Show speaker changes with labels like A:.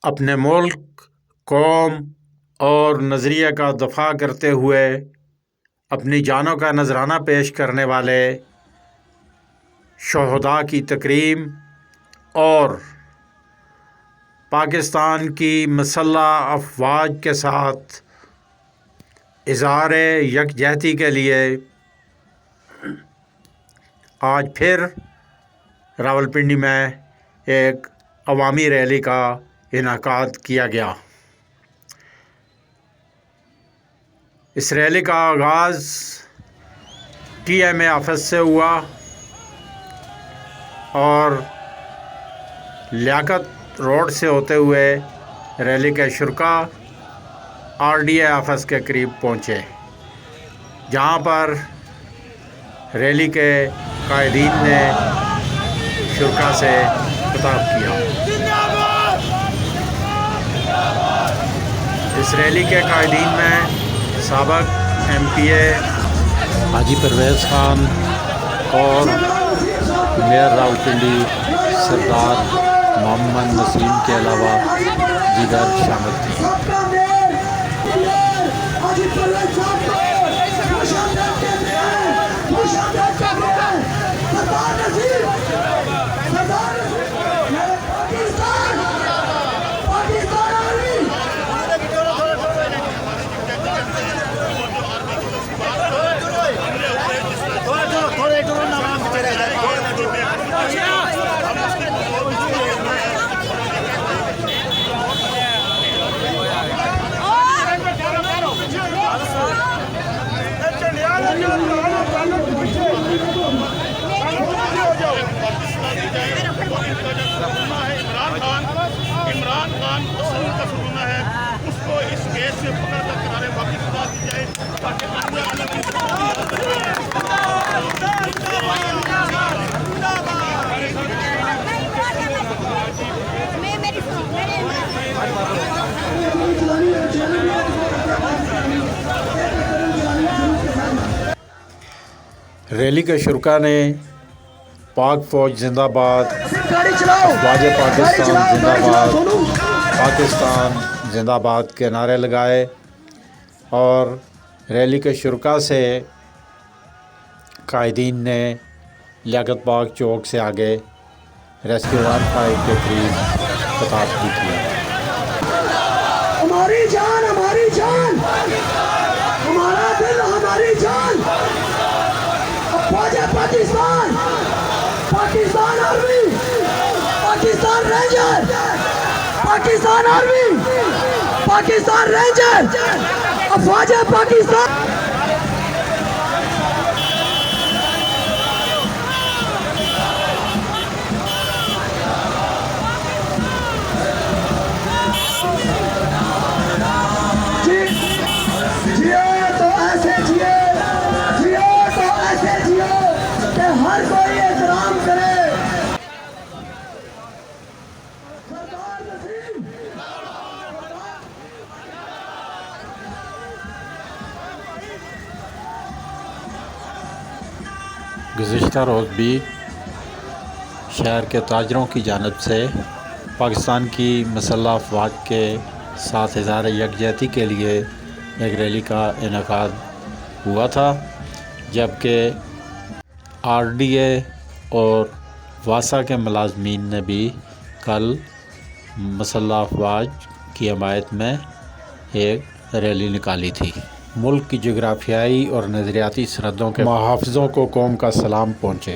A: اپنے ملک، قوم اور نظریے کا دفاع کرتے ہوئے اپنی جانوں کا نذرانہ پیش کرنے والے شہداء کی تکریم اور پاکستان کی مسلح افواج کے ساتھ اظہار یکجہتی کے لیے آج پھر راولپنڈی میں ایک عوامی ریلی کا انعقاد کیا گیا۔ اس ریلی کا آغاز ٹی ایم اے آفس سے ہوا اور لیاقت روڈ سے ہوتے ہوئے ریلی کے شرکاء آر ڈی اے آفس کے قریب پہنچے، جہاں پر ریلی کے قائدین نے شرکاء سے خطاب کیا۔ اس ریلی کے قائدین میں سابق ایم پی اے حاجی پرویز خان اور میئر راولپنڈی سردار محمد نسیم کے علاوہ دیگر شامل تھے۔
B: عمران خان اصل کا سننا ہے، اس کو اس کیس سے پکڑ کر کنارے واپس لا دی جائے
A: ریلی کے شرکاء نے پاک فوج زندہ باد، افواج پاکستان زندہ باد، پاکستان زندہ باد کے نعرے لگائے اور ریلی کے شرکاء سے قائدین نے لیاقت باغ چوک سے آگے ریسکیو 15 کے قریب خطاب بھی کیا۔
C: ہماری جان، ہماری جان، ہمارا دل، ہماری جان، افواج Pakistan, Pakistan army, Pakistan ranger, Pakistan army, Pakistan ranger, افواج پاکستان۔
A: گزشتہ روز بھی شہر کے تاجروں کی جانب سے پاکستان کی مسلح افواج کے ساتھ اظہار یکجہتی کے لیے ایک ریلی کا انعقاد ہوا تھا، جبکہ آر ڈی اے اور واسا کے ملازمین نے بھی کل مسلح افواج کی حمایت میں ایک ریلی نکالی تھی۔ ملک کی جغرافیائی اور نظریاتی سرحدوں کے محافظوں کو قوم کا سلام پہنچے۔